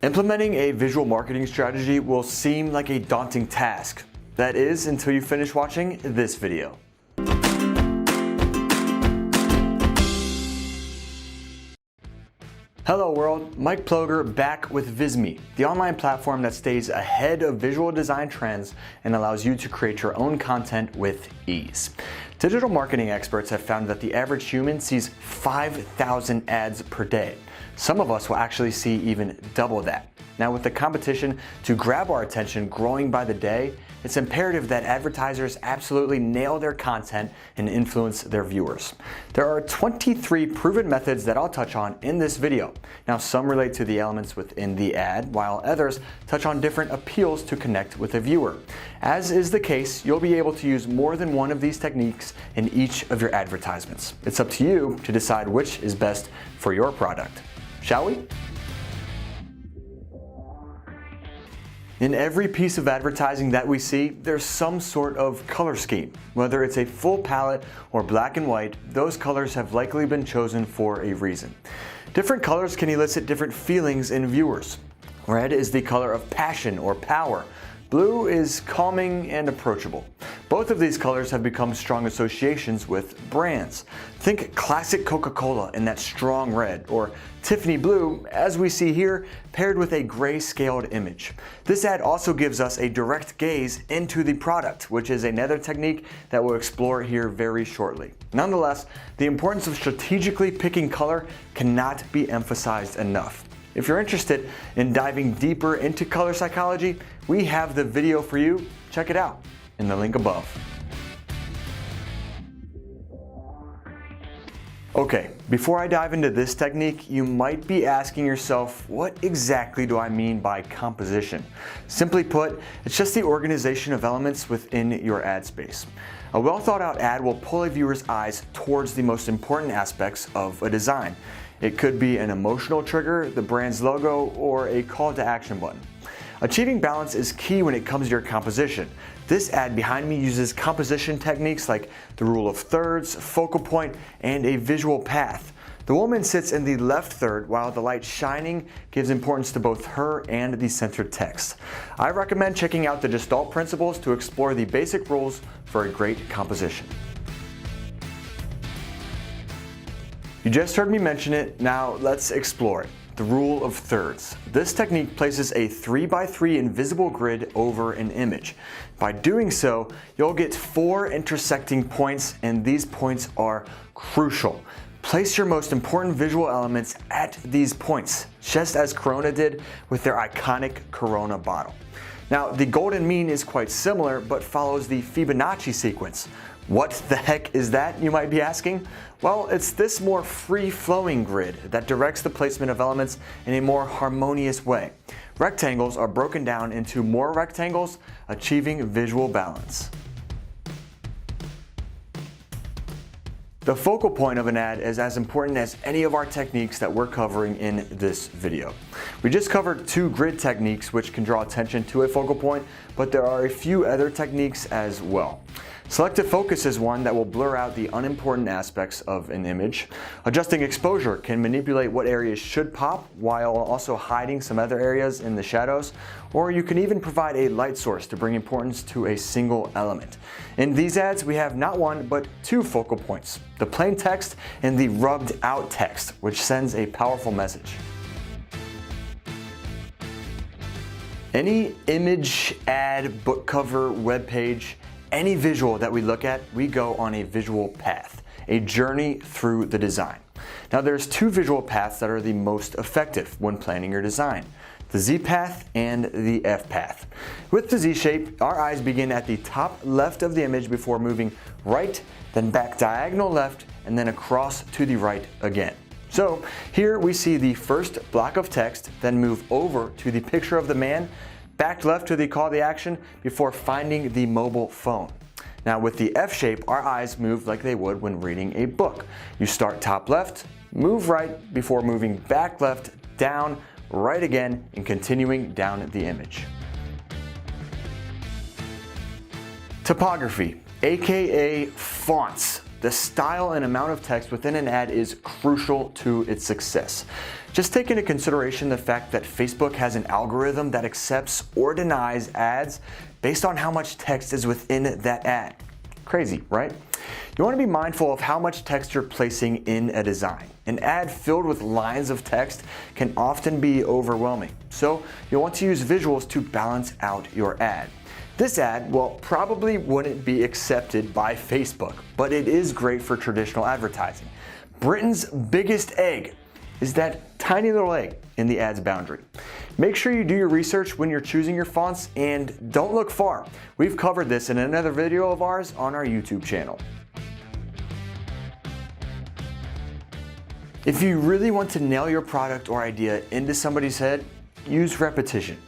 Implementing a visual marketing strategy will seem like a daunting task. That is, until you finish watching this video. Hello world, Mike Ploger back with Visme, the online platform that stays ahead of visual design trends and allows you to create your own content with ease. Digital marketing experts have found that the average human sees 5,000 ads per day. Some of us will actually see even double that. Now, with the competition to grab our attention growing by the day, it's imperative that advertisers absolutely nail their content and influence their viewers. There are 23 proven methods that I'll touch on in this video. Now, some relate to the elements within the ad, while others touch on different appeals to connect with a viewer. As is the case, you'll be able to use more than one of these techniques in each of your advertisements. It's up to you to decide which is best for your product. Shall we? In every piece of advertising that we see, there's some sort of color scheme. Whether it's a full palette or black and white, those colors have likely been chosen for a reason. Different colors can elicit different feelings in viewers. Red is the color of passion or power. Blue is calming and approachable. Both of these colors have become strong associations with brands. Think classic Coca-Cola in that strong red, or Tiffany blue, as we see here, paired with a gray-scaled image. This ad also gives us a direct gaze into the product, which is another technique that we'll explore here very shortly. Nonetheless, the importance of strategically picking color cannot be emphasized enough. If you're interested in diving deeper into color psychology, we have the video for you. Check it out in the link above. Okay, before I dive into this technique, you might be asking yourself, what exactly do I mean by composition? Simply put, it's just the organization of elements within your ad space. A well thought out ad will pull a viewer's eyes towards the most important aspects of a design. It could be an emotional trigger, the brand's logo, or a call to action button. Achieving balance is key when it comes to your composition. This ad behind me uses composition techniques like the rule of thirds, focal point, and a visual path. The woman sits in the left third while the light shining gives importance to both her and the centered text. I recommend checking out the Gestalt principles to explore the basic rules for a great composition. You just heard me mention it, now let's explore it. The rule of thirds. This technique places a 3x3 invisible grid over an image. By doing so, you'll get 4 intersecting points, and these points are crucial. Place your most important visual elements at these points, just as Corona did with their iconic Corona bottle. Now, the golden mean is quite similar, but follows the Fibonacci sequence. What the heck is that, you might be asking? Well, it's this more free-flowing grid that directs the placement of elements in a more harmonious way. Rectangles are broken down into more rectangles, achieving visual balance. The focal point of an ad is as important as any of our techniques that we're covering in this video. We just covered 2 grid techniques which can draw attention to a focal point, but there are a few other techniques as well. Selective focus is one that will blur out the unimportant aspects of an image. Adjusting exposure can manipulate what areas should pop while also hiding some other areas in the shadows. Or you can even provide a light source to bring importance to a single element. In these ads, we have not one, but 2 focal points: the plain text and the rubbed out text, which sends a powerful message. Any image, ad, book cover, web page, any visual that we look at, we go on a visual path, a journey through the design. Now, there's 2 visual paths that are the most effective when planning your design: the Z path and the F path. With the Z shape, our eyes begin at the top left of the image before moving right, then back diagonal left, and then across to the right again. So here we see the first block of text, then move over to the picture of the man, back left to the call to action before finding the mobile phone. Now, with the F shape, our eyes move like they would when reading a book. You start top left, move right before moving back left, down, right again, and continuing down the image. Typography, aka fonts. The style and amount of text within an ad is crucial to its success. Just take into consideration the fact that Facebook has an algorithm that accepts or denies ads based on how much text is within that ad. Crazy, right? You want to be mindful of how much text you're placing in a design. An ad filled with lines of text can often be overwhelming, so you'll want to use visuals to balance out your ad. This ad, well, probably wouldn't be accepted by Facebook, but it is great for traditional advertising. Britain's biggest egg is that tiny little egg in the ad's boundary. Make sure you do your research when you're choosing your fonts, and don't look far. We've covered this in another video of ours on our YouTube channel. If you really want to nail your product or idea into somebody's head, use repetition.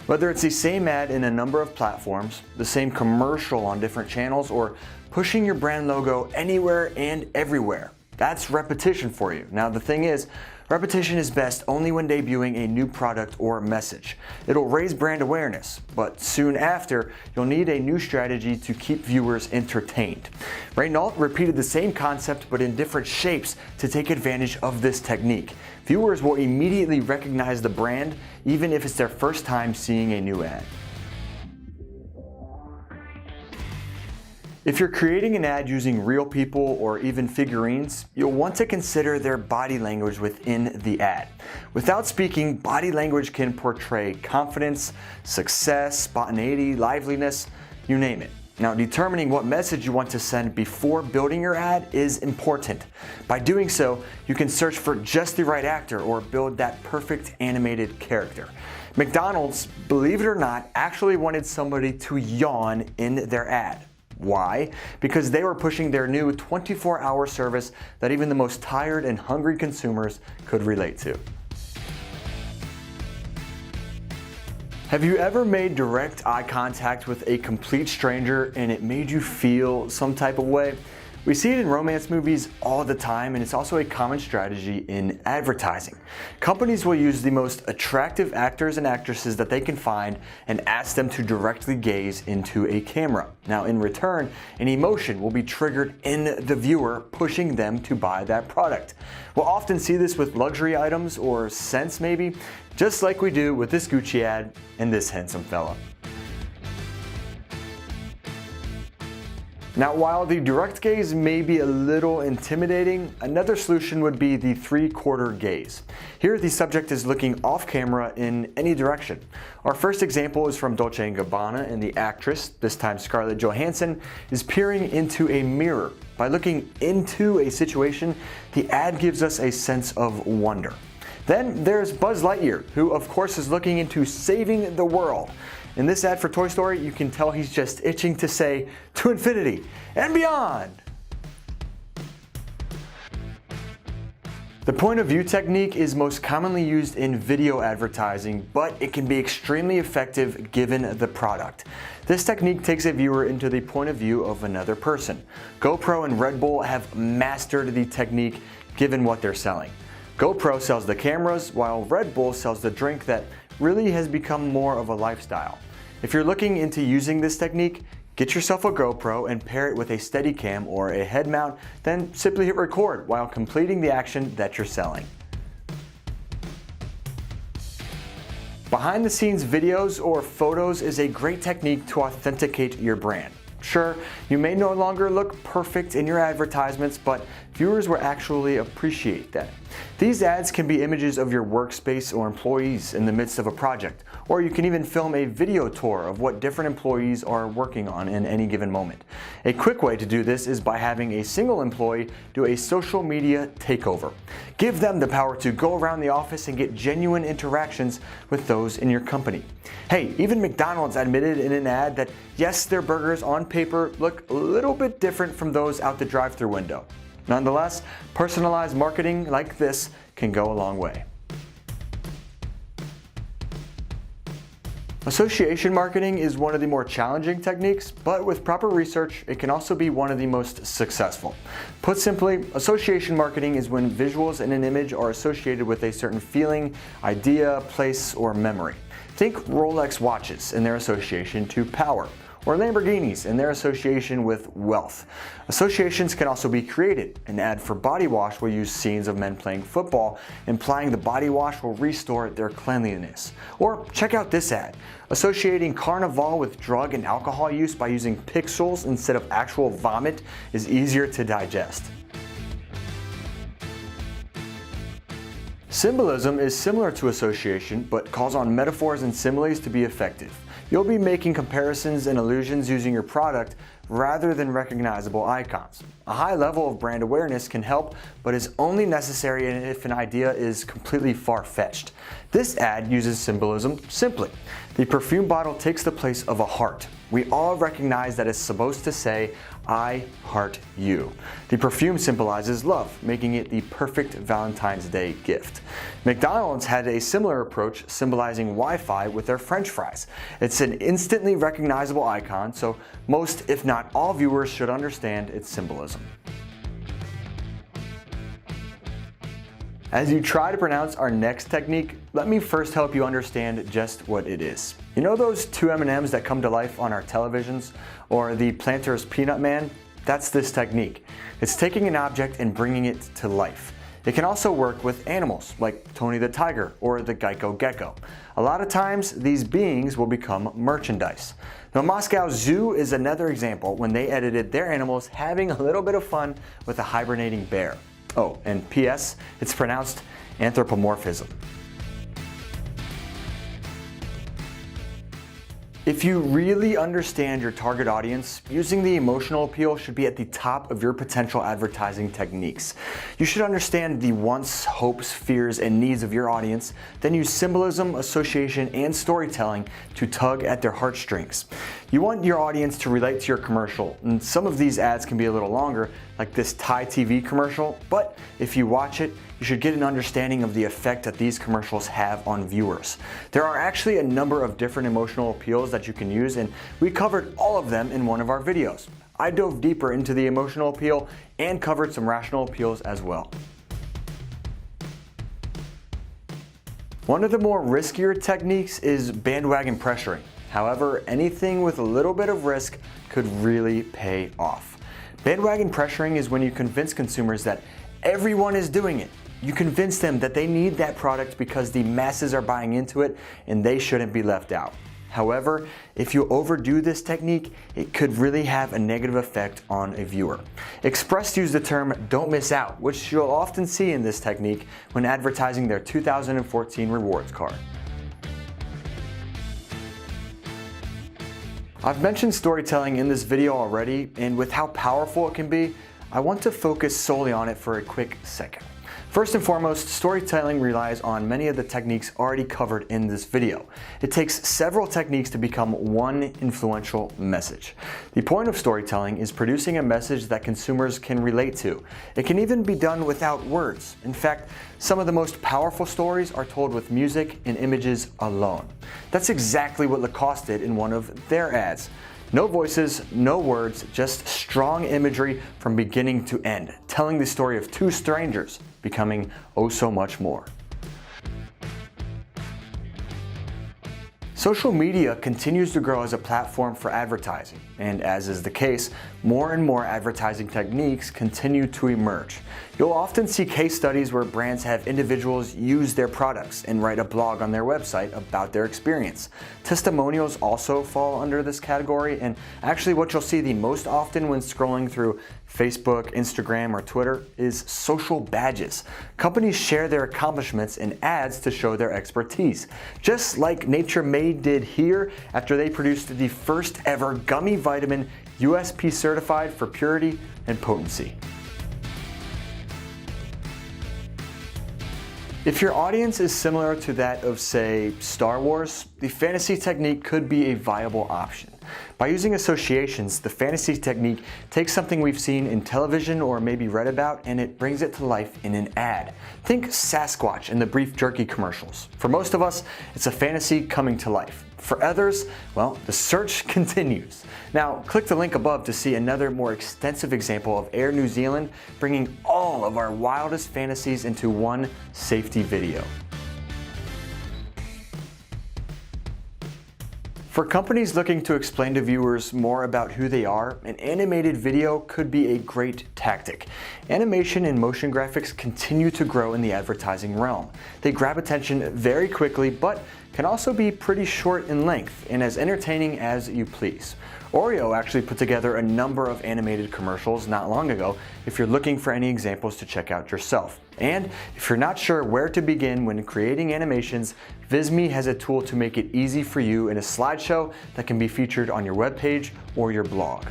Whether it's the same ad in a number of platforms, the same commercial on different channels, or pushing your brand logo anywhere and everywhere, that's repetition for you. Now the thing is, repetition is best only when debuting a new product or message. It'll raise brand awareness, but soon after, you'll need a new strategy to keep viewers entertained. Renault repeated the same concept but in different shapes to take advantage of this technique. Viewers will immediately recognize the brand, even if it's their first time seeing a new ad. If you're creating an ad using real people or even figurines, you'll want to consider their body language within the ad. Without speaking, body language can portray confidence, success, spontaneity, liveliness, you name it. Now, determining what message you want to send before building your ad is important. By doing so, you can search for just the right actor or build that perfect animated character. McDonald's, believe it or not, actually wanted somebody to yawn in their ad. Why? Because they were pushing their new 24-hour service that even the most tired and hungry consumers could relate to. Have you ever made direct eye contact with a complete stranger and it made you feel some type of way? We see it in romance movies all the time, and it's also a common strategy in advertising. Companies will use the most attractive actors and actresses that they can find and ask them to directly gaze into a camera. Now, in return, an emotion will be triggered in the viewer, pushing them to buy that product. We'll often see this with luxury items or scents maybe, just like we do with this Gucci ad and this handsome fella. Now, while the direct gaze may be a little intimidating, another solution would be the three-quarter gaze. Here, the subject is looking off camera in any direction. Our first example is from Dolce & Gabbana, and the actress, this time Scarlett Johansson, is peering into a mirror. By looking into a situation, the ad gives us a sense of wonder. Then there's Buzz Lightyear, who of course is looking into saving the world. In this ad for Toy Story, you can tell he's just itching to say, "To infinity and beyond!" The point of view technique is most commonly used in video advertising, but it can be extremely effective given the product. This technique takes a viewer into the point of view of another person. GoPro and Red Bull have mastered the technique given what they're selling. GoPro sells the cameras, while Red Bull sells the drink that really has become more of a lifestyle. If you're looking into using this technique, get yourself a GoPro and pair it with a Steadicam or a head mount, then simply hit record while completing the action that you're selling. Behind the scenes videos or photos is a great technique to authenticate your brand. Sure, you may no longer look perfect in your advertisements, but viewers will actually appreciate that. These ads can be images of your workspace or employees in the midst of a project, or you can even film a video tour of what different employees are working on in any given moment. A quick way to do this is by having a single employee do a social media takeover. Give them the power to go around the office and get genuine interactions with those in your company. Hey, even McDonald's admitted in an ad that yes, their burgers on paper look a little bit different from those out the drive-thru window. Nonetheless, personalized marketing like this can go a long way. Association marketing is one of the more challenging techniques, but with proper research, it can also be one of the most successful. Put simply, association marketing is when visuals in an image are associated with a certain feeling, idea, place, or memory. Think Rolex watches and their association to power, or Lamborghinis and their association with wealth. Associations can also be created. An ad for body wash will use scenes of men playing football, implying the body wash will restore their cleanliness. Or check out this ad, associating Carnival with drug and alcohol use by using pixels instead of actual vomit is easier to digest. Symbolism is similar to association, but calls on metaphors and similes to be effective. You'll be making comparisons and allusions using your product rather than recognizable icons. A high level of brand awareness can help, but is only necessary if an idea is completely far-fetched. This ad uses symbolism simply. The perfume bottle takes the place of a heart. We all recognize that it's supposed to say, "I heart you." The perfume symbolizes love, making it the perfect Valentine's Day gift. McDonald's had a similar approach, symbolizing Wi-Fi with their French fries. It's an instantly recognizable icon, so most, if not all, viewers should understand its symbolism. As you try to pronounce our next technique, let me first help you understand just what it is. You know those two M&Ms that come to life on our televisions, or the Planters Peanut Man? That's this technique. It's taking an object and bringing it to life. It can also work with animals, like Tony the Tiger or the Geico Gecko. A lot of times, these beings will become merchandise. The Moscow Zoo is another example when they edited their animals having a little bit of fun with a hibernating bear. Oh, and P.S., it's pronounced anthropomorphism. If you really understand your target audience, using the emotional appeal should be at the top of your potential advertising techniques. You should understand the wants, hopes, fears, and needs of your audience, then use symbolism, association, and storytelling to tug at their heartstrings. You want your audience to relate to your commercial, and some of these ads can be a little longer, like this Thai TV commercial, but if you watch it, you should get an understanding of the effect that these commercials have on viewers. There are actually a number of different emotional appeals that you can use, and we covered all of them in one of our videos. I dove deeper into the emotional appeal and covered some rational appeals as well. One of the more riskier techniques is bandwagon pressuring. However, anything with a little bit of risk could really pay off. Bandwagon pressuring is when you convince consumers that everyone is doing it. You convince them that they need that product because the masses are buying into it and they shouldn't be left out. However, if you overdo this technique, it could really have a negative effect on a viewer. Express use the term "don't miss out," which you'll often see in this technique when advertising their 2014 rewards card. I've mentioned storytelling in this video already, and with how powerful it can be, I want to focus solely on it for a quick second. First and foremost, storytelling relies on many of the techniques already covered in this video. It takes several techniques to become one influential message. The point of storytelling is producing a message that consumers can relate to. It can even be done without words. In fact, some of the most powerful stories are told with music and images alone. That's exactly what Lacoste did in one of their ads. No voices, no words, just strong imagery from beginning to end, telling the story of two strangers becoming oh so much more. Social media continues to grow as a platform for advertising, and as is the case, more and more advertising techniques continue to emerge. You'll often see case studies where brands have individuals use their products and write a blog on their website about their experience. Testimonials also fall under this category, and actually what you'll see the most often when scrolling through Facebook, Instagram, or Twitter is social badges. Companies share their accomplishments in ads to show their expertise, just like Nature Made did here after they produced the first ever gummy vitamin USP certified for purity and potency. If your audience is similar to that of, say, Star Wars, the fantasy technique could be a viable option. By using associations, the fantasy technique takes something we've seen in television or maybe read about and it brings it to life in an ad. Think Sasquatch in the beef jerky commercials. For most of us, it's a fantasy coming to life. For others, well, the search continues. Now, click the link above to see another more extensive example of Air New Zealand bringing all of our wildest fantasies into one safety video. For companies looking to explain to viewers more about who they are, an animated video could be a great tactic. Animation and motion graphics continue to grow in the advertising realm. They grab attention very quickly, but can also be pretty short in length and as entertaining as you please. Oreo actually put together a number of animated commercials not long ago if you're looking for any examples to check out yourself. And if you're not sure where to begin when creating animations, Visme has a tool to make it easy for you in a slideshow that can be featured on your webpage or your blog.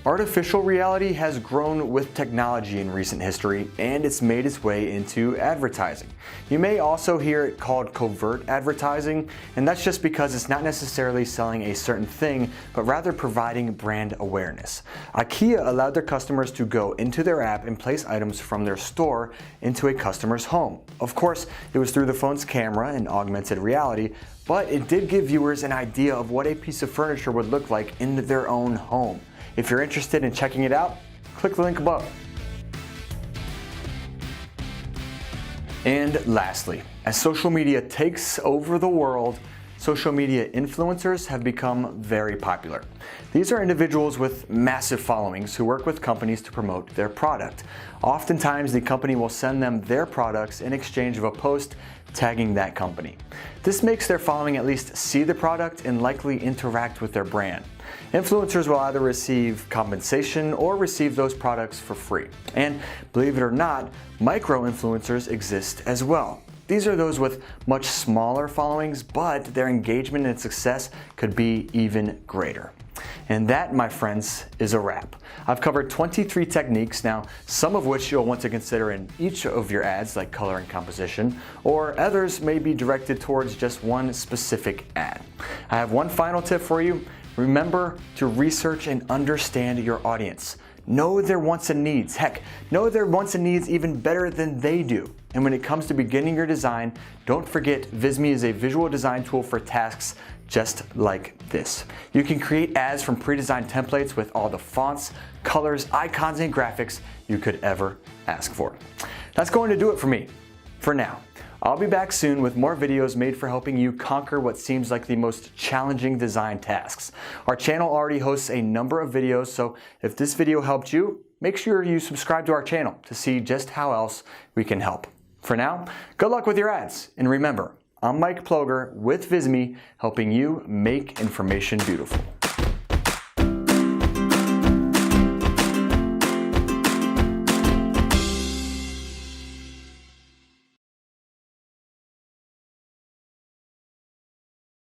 Artificial reality has grown with technology in recent history, and it's made its way into advertising. You may also hear it called covert advertising, and that's just because it's not necessarily selling a certain thing, but rather providing brand awareness. IKEA allowed their customers to go into their app and place items from their store into a customer's home. Of course, it was through the phone's camera and augmented reality, but it did give viewers an idea of what a piece of furniture would look like in their own home. If you're interested in checking it out, click the link above. And lastly, as social media takes over the world, social media influencers have become very popular. These are individuals with massive followings who work with companies to promote their product. Oftentimes, the company will send them their products in exchange of a post tagging that company. This makes their following at least see the product and likely interact with their brand. Influencers will either receive compensation or receive those products for free. And believe it or not, micro-influencers exist as well. These are those with much smaller followings, but their engagement and success could be even greater. And that, my friends, is a wrap. I've covered 23 techniques now, some of which you'll want to consider in each of your ads, like color and composition, or others may be directed towards just one specific ad. I have one final tip for you. Remember to research and understand your audience. Know their wants and needs. Heck, know their wants and needs even better than they do. And when it comes to beginning your design, don't forget Visme is a visual design tool for tasks just like this. You can create ads from pre-designed templates with all the fonts, colors, icons, and graphics you could ever ask for. That's going to do it for me, for now. I'll be back soon with more videos made for helping you conquer what seems like the most challenging design tasks. Our channel already hosts a number of videos, so if this video helped you, make sure you subscribe to our channel to see just how else we can help. For now, good luck with your ads, and remember, I'm Mike Ploger with Visme, helping you make information beautiful.